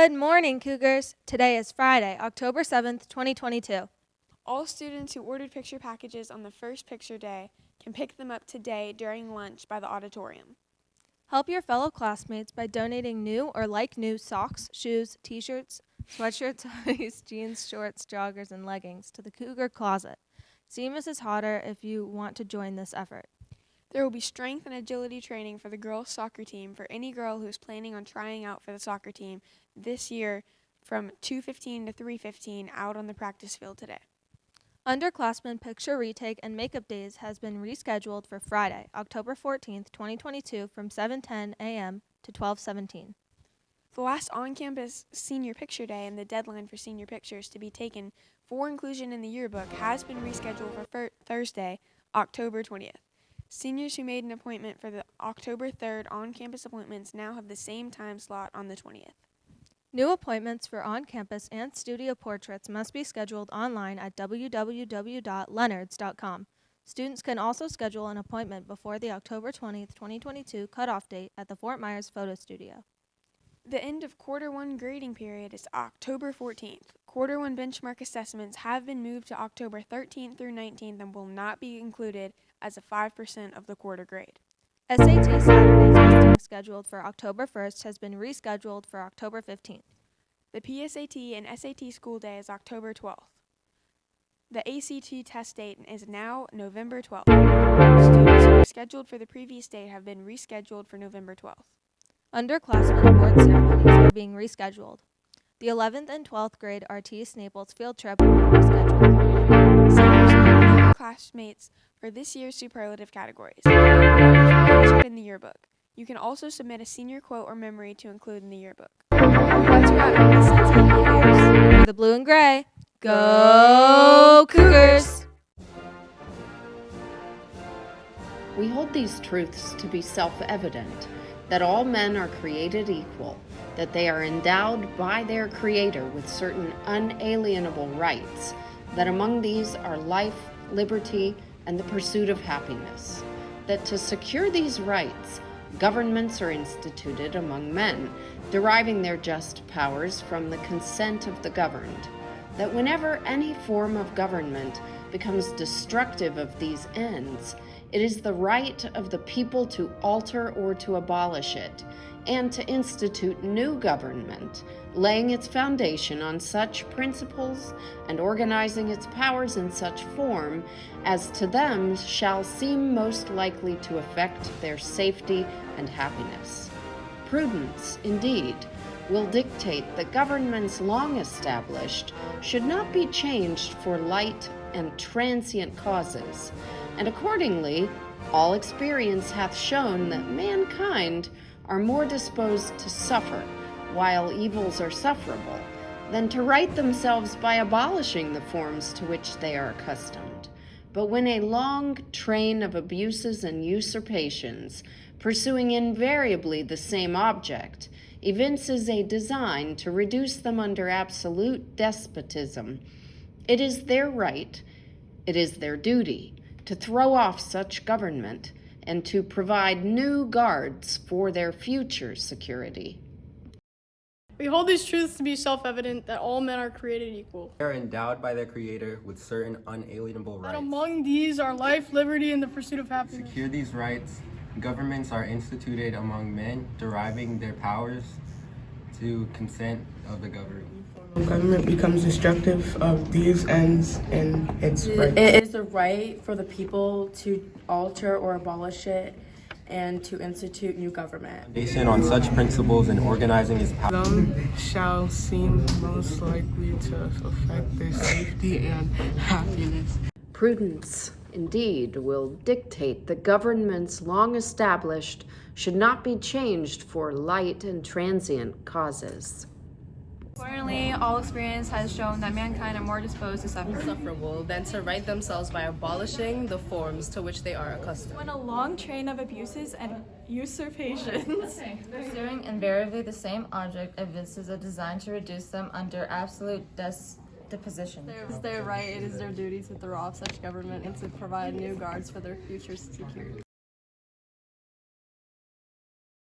Good morning, Cougars. Today is Friday, October 7th, 2022. All students who ordered picture packages on the first picture day can pick them up today during lunch by the auditorium. Help your fellow classmates by donating new or like-new socks, shoes, t-shirts, sweatshirts, hoodies, jeans, shorts, joggers, and leggings to the Cougar Closet. See Mrs. Hodder if you want to join this effort. There will be strength and agility training for the girls' soccer team for any girl who is planning on trying out for the soccer team this year from 2:15 to 3:15 out on the practice field today. Underclassmen picture retake and makeup days has been rescheduled for Friday, October 14th, 2022 from 7:10 a.m. to 12:17. The last on-campus senior picture day and the deadline for senior pictures to be taken for inclusion in the yearbook has been rescheduled for Thursday, October 20th. Seniors who made an appointment for the October 3rd on-campus appointments now have the same time slot on the 20th. New appointments for on-campus and studio portraits must be scheduled online at www.leonards.com. Students can also schedule an appointment before the October 20th, 2022 cutoff date at the Fort Myers Photo Studio. The end of Quarter 1 grading period is October 14th. Quarter 1 benchmark assessments have been moved to October 13th through 19th and will not be included as a 5% of the quarter grade. SAT Saturday testing scheduled for October 1st has been rescheduled for October 15th. The PSAT and SAT school day is October 12th. The ACT test date is now November 12th. Students who were scheduled for the previous date have been rescheduled for November 12th. Underclassmen award ceremonies are being rescheduled. The 11th and 12th grade R.T. Naples field trip will be rescheduled. Seniors who are classmates for this year's superlative categories are featured in the yearbook. You can also submit a senior quote or memory to include in the yearbook. Brought to you by BCTV. For the blue and gray, go Cougars! We hold these truths to be self-evident, that all men are created equal, that they are endowed by their Creator with certain unalienable rights, that among these are life, liberty, and the pursuit of happiness, that to secure these rights, governments are instituted among men, deriving their just powers from the consent of the governed, that whenever any form of government becomes destructive of these ends, it is the right of the people to alter or to abolish it, and to institute new government, laying its foundation on such principles and organizing its powers in such form as to them shall seem most likely to affect their safety and happiness. Prudence, indeed, will dictate that governments long established should not be changed for light and transient causes, and accordingly all experience hath shown that mankind are more disposed to suffer while evils are sufferable than to right themselves by abolishing the forms to which they are accustomed. But when a long train of abuses and usurpations, pursuing invariably the same object, evinces a design to reduce them under absolute despotism, it is their right, it is their duty, to throw off such government and to provide new guards for their future security. We hold these truths to be self-evident, that all men are created equal. They are endowed by their Creator with certain unalienable rights. That among these are life, liberty, and the pursuit of To happiness. secure these rights, governments are instituted among men, deriving their powers to consent of the governed. Government becomes destructive of these ends and its rights. It is the right for the people to alter or abolish it and to institute new government. Based on such principles and organizing its power. Them shall seem most likely to affect their safety and happiness. Prudence, indeed, will dictate that governments long established should not be changed for light and transient causes. Accordingly, all experience has shown that mankind are more disposed to suffer. Insufferable than to right themselves by abolishing the forms to which they are accustomed. When a long train of abuses and usurpations Pursuing invariably the same object evinces a design to reduce them under absolute deposition. it is their right, it is their duty to throw off such government and to provide new guards for their future security.